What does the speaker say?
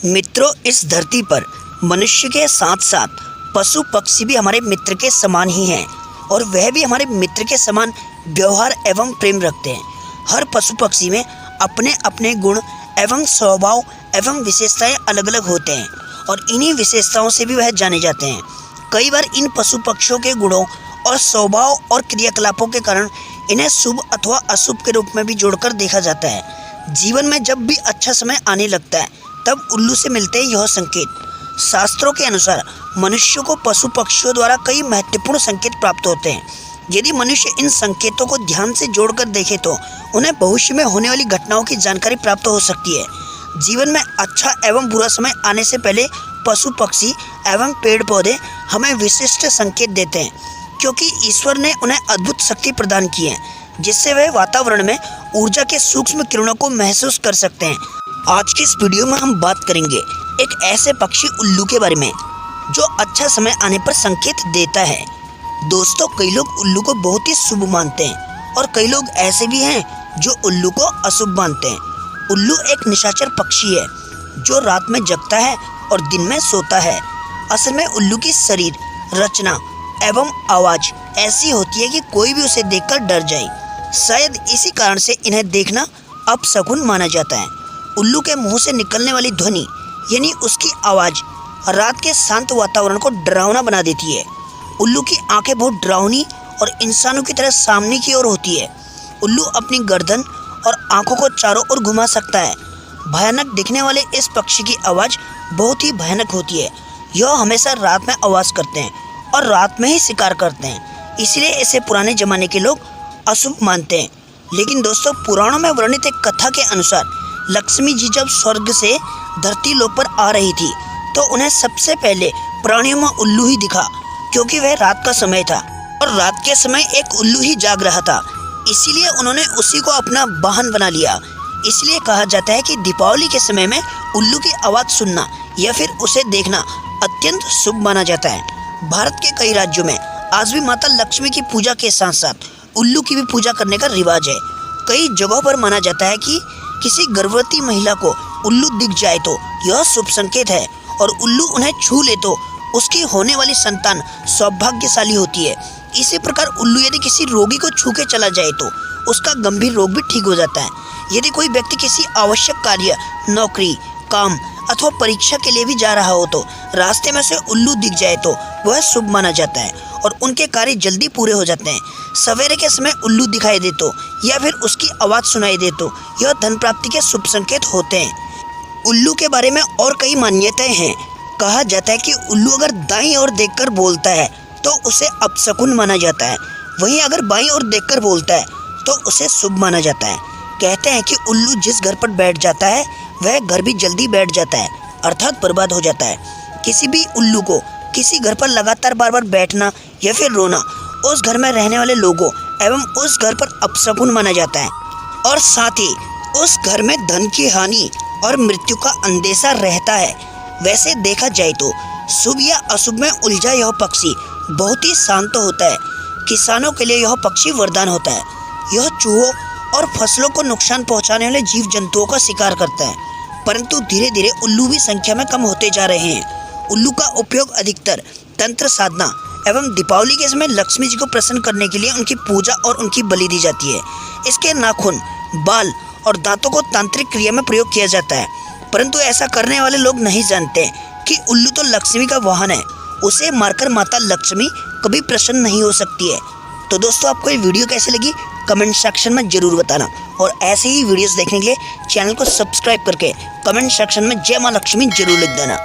मित्रों, इस धरती पर मनुष्य के साथ साथ पशु पक्षी भी हमारे मित्र के समान ही हैं और वह भी हमारे मित्र के समान व्यवहार एवं प्रेम रखते हैं। हर पशु पक्षी में अपने अपने गुण एवं स्वभाव एवं विशेषताएं अलग अलग होते हैं और इन्हीं विशेषताओं से भी वह जाने जाते हैं। कई बार इन पशु पक्षियों के गुणों और स्वभाव और क्रियाकलापों के कारण इन्हें शुभ अथवा अशुभ के रूप में भी जोड़कर देखा जाता है। जीवन में जब भी अच्छा समय आने लगता है तब उल्लू से मिलते हैं यह संकेत। शास्त्रों के अनुसार मनुष्य को पशु पक्षियों द्वारा कई महत्वपूर्ण संकेत प्राप्त होते हैं। यदि मनुष्य इन संकेतों को ध्यान से जोड़कर देखे तो उन्हें भविष्य में होने वाली घटनाओं की जानकारी प्राप्त हो सकती है। जीवन में अच्छा एवं बुरा समय आने से पहले पशु पक्षी एवं पेड़ पौधे हमें विशिष्ट संकेत देते हैं, क्योंकि ईश्वर ने उन्हें अद्भुत शक्ति प्रदान की है जिससे वे वातावरण में ऊर्जा के सूक्ष्म किरणों को महसूस कर सकते हैं। आज की इस वीडियो में हम बात करेंगे एक ऐसे पक्षी उल्लू के बारे में जो अच्छा समय आने पर संकेत देता है। दोस्तों, कई लोग उल्लू को बहुत ही शुभ मानते हैं और कई लोग ऐसे भी हैं जो उल्लू को अशुभ मानते हैं। उल्लू एक निशाचर पक्षी है जो रात में जगता है और दिन में सोता है। असल में उल्लू की शरीर रचना एवं आवाज ऐसी होती है कि कोई भी उसे देखकर डर जाए। शायद इसी कारण से इन्हें देखना अपशकुन माना जाता है। उल्लू के मुंह से निकलने वाली ध्वनि यानी उसकी आवाज रात के शांत वातावरण को डरावना बना देती है। उल्लू की आंखें बहुत डरावनी और इंसानों की तरह सामने की ओर होती है। उल्लू अपनी गर्दन और आंखों को चारों ओर घुमा सकता है। भयानक दिखने वाले इस पक्षी की आवाज़ बहुत ही भयानक होती है। यह हमेशा रात में आवाज़ करते हैं और रात में ही शिकार करते हैं, इसलिए इसे पुराने ज़माने के लोग अशुभ मानते हैं। लेकिन दोस्तों, पुराणों में वर्णित एक कथा के अनुसार लक्ष्मी जी जब स्वर्ग से धरती लोक पर आ रही थी तो उन्हें सबसे पहले प्राणियों में उल्लू ही दिखा, क्योंकि वह रात का समय था और रात के समय एक उल्लू ही जाग रहा था। इसीलिए उन्होंने उसी को अपना वाहन बना लिया। इसलिए कहा जाता है कि दीपावली के समय में उल्लू की आवाज़ सुनना या फिर उसे देखना अत्यंत शुभ माना जाता है। भारत के कई राज्यों में आज भी माता लक्ष्मी की पूजा के साथ साथ उल्लू की भी पूजा करने का रिवाज है। कई जगहों पर माना जाता है कि किसी गर्भवती महिला को उल्लू दिख जाए तो यह शुभ संकेत है और उल्लू उन्हें छू ले तो उसकी होने वाली संतान सौभाग्यशाली होती है। इसी प्रकार उल्लू यदि किसी रोगी को छू के चला जाए तो उसका गंभीर रोग भी ठीक हो जाता है। यदि कोई व्यक्ति किसी आवश्यक कार्य, नौकरी, काम अथवा परीक्षा के लिए भी जा रहा हो तो रास्ते में से उल्लू दिख जाए तो वह शुभ माना जाता है और उनके कार्य जल्दी पूरे हो जाते हैं। सवेरे के समय उल्लू दिखाई दे तो या फिर उसकी आवाज़ सुनाई दे तो यह धन प्राप्ति के शुभ संकेत होते हैं। उल्लू के बारे में और कई मान्यताएं हैं। कहा जाता है कि उल्लू अगर दाईं ओर देखकर बोलता है तो उसे अपशकुन माना जाता है, वहीं अगर बाईं ओर देखकर बोलता है तो उसे शुभ माना जाता है। कहते हैं कि उल्लू जिस घर पर बैठ जाता है वह घर भी जल्दी बैठ जाता है, अर्थात बर्बाद हो जाता है। किसी भी उल्लू को किसी घर पर लगातार बार बार बैठना या फिर रोना उस घर में रहने वाले लोगों एवं उस घर पर अपशकुन माना जाता है और साथ ही उस घर में धन की हानि और मृत्यु का अंदेशा रहता है। वैसे देखा जाए तो शुभ या अशुभ में उलझा यह पक्षी बहुत ही शांत होता है। किसानों के लिए यह पक्षी वरदान होता है। यह चूहों और फसलों को नुकसान पहुंचाने वाले जीव जंतुओं का शिकार करता है, परंतु धीरे धीरे उल्लू भी संख्या में कम होते जा रहे हैं। उल्लू का उपयोग अधिकतर तंत्र साधना एवं दीपावली के समय लक्ष्मी जी को प्रसन्न करने के लिए उनकी पूजा और उनकी बलि दी जाती है। इसके नाखून, बाल और दांतों को तांत्रिक क्रिया में प्रयोग किया जाता है, परंतु ऐसा करने वाले लोग नहीं जानते कि उल्लू तो लक्ष्मी का वाहन है। उसे मारकर माता लक्ष्मी कभी प्रसन्न नहीं हो सकती है। तो दोस्तों, आपको ये वीडियो कैसी लगी कमेंट सेक्शन में ज़रूर बताना और ऐसे ही वीडियोस देखने के लिए चैनल को सब्सक्राइब करके कमेंट सेक्शन में जय माँ लक्ष्मी जरूर लिख देना।